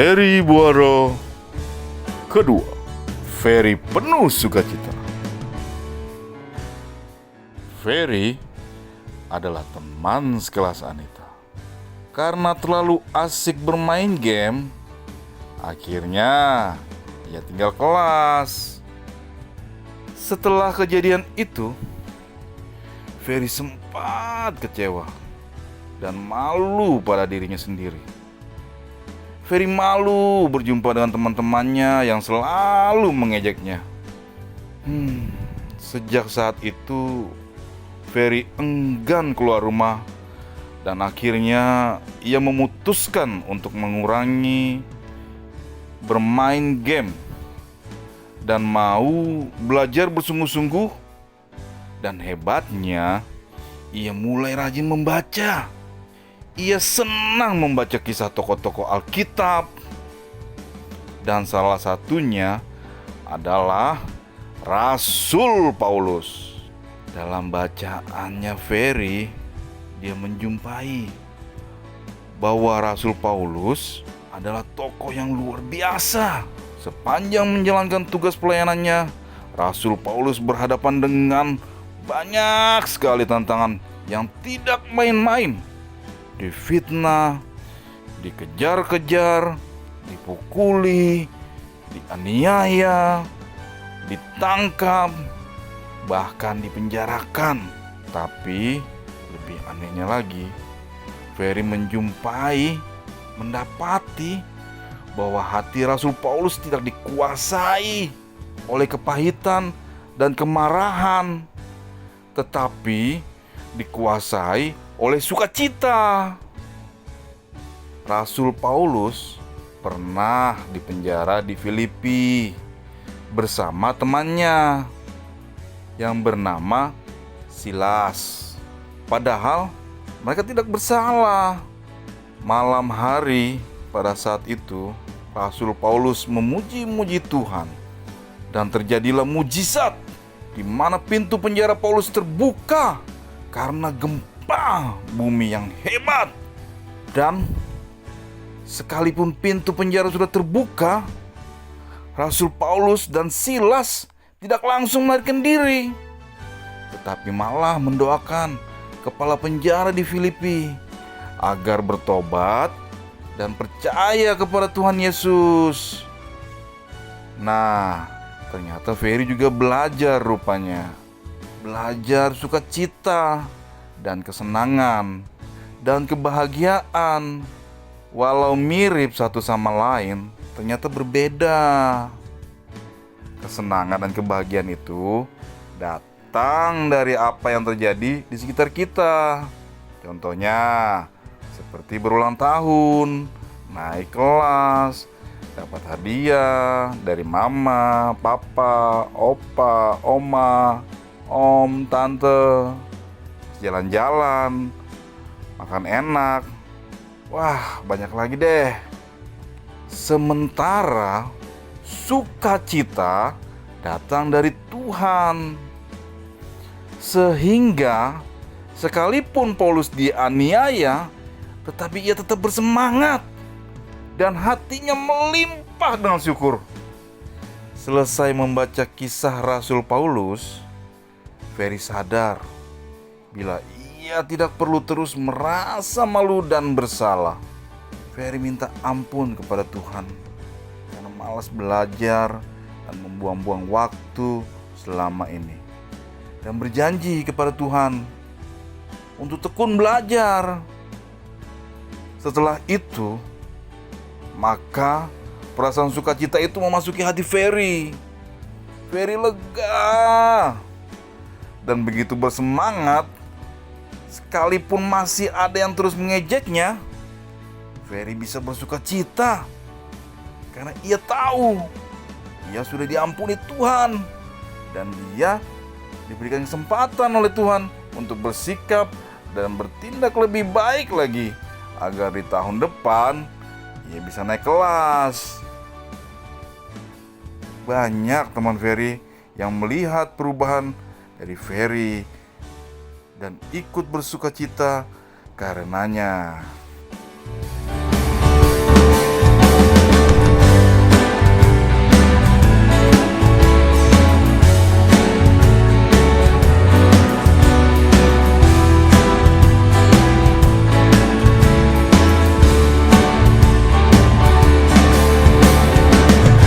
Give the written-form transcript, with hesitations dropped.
Seri Buaro kedua, Ferry penuh sukacita. Ferry adalah teman sekelas Anita. Karena terlalu asik bermain game, akhirnya ia tinggal kelas. Setelah kejadian itu, Ferry sempat kecewa dan malu pada dirinya sendiri. Ferry malu berjumpa dengan teman-temannya yang selalu mengejeknya. Sejak saat itu, Ferry enggan keluar rumah dan akhirnya ia memutuskan untuk mengurangi bermain game dan mau belajar bersungguh-sungguh. Dan hebatnya, ia mulai rajin membaca. Ia senang membaca kisah tokoh-tokoh Alkitab. Dan salah satunya adalah Rasul Paulus. Dalam bacaannya Ferry, dia menjumpai bahwa Rasul Paulus adalah tokoh yang luar biasa. Sepanjang menjalankan tugas pelayanannya, Rasul Paulus berhadapan dengan banyak sekali tantangan yang tidak main-main. Difitnah, dikejar-kejar, dipukuli, dianiaya, ditangkap, bahkan dipenjarakan. Tapi lebih anehnya lagi, Ferry mendapati bahwa hati Rasul Paulus tidak dikuasai oleh kepahitan dan kemarahan, tetapi dikuasai oleh sukacita. Rasul Paulus pernah dipenjara di Filipi bersama temannya yang bernama Silas. Padahal mereka tidak bersalah. Malam hari pada saat itu, Rasul Paulus memuji-muji Tuhan dan terjadilah mujizat di mana pintu penjara Paulus terbuka karena gempa bumi yang hebat. Dan sekalipun pintu penjara sudah terbuka, Rasul Paulus dan Silas tidak langsung melarikan diri, tetapi malah mendoakan kepala penjara di Filipi agar bertobat dan percaya kepada Tuhan Yesus. Nah, ternyata Ferry juga belajar rupanya. Belajar sukacita dan kesenangan dan kebahagiaan. Walau mirip satu sama lain, ternyata berbeda. Kesenangan dan kebahagiaan itu datang dari apa yang terjadi di sekitar kita. Contohnya, seperti berulang tahun, naik kelas, dapat hadiah dari mama, papa, opa, oma, om, tante, jalan-jalan, makan enak. Wah, banyak lagi deh. Sementara sukacita datang dari Tuhan. Sehingga sekalipun Paulus dianiaya, tetapi ia tetap bersemangat dan hatinya melimpah dengan syukur. Selesai membaca kisah Rasul Paulus, Ferry sadar bila ia tidak perlu terus merasa malu dan bersalah. Ferry minta ampun kepada Tuhan karena malas belajar dan membuang-buang waktu selama ini, dan berjanji kepada Tuhan untuk tekun belajar. Setelah itu, maka perasaan sukacita itu memasuki hati Ferry. Ferry lega dan begitu bersemangat. Sekalipun masih ada yang terus mengejeknya, Ferry bisa bersukacita karena ia tahu ia sudah diampuni Tuhan dan dia diberikan kesempatan oleh Tuhan untuk bersikap dan bertindak lebih baik lagi agar di tahun depan ia bisa naik kelas. Banyak teman Ferry yang melihat perubahan dari Ferry dan ikut bersukacita karenanya.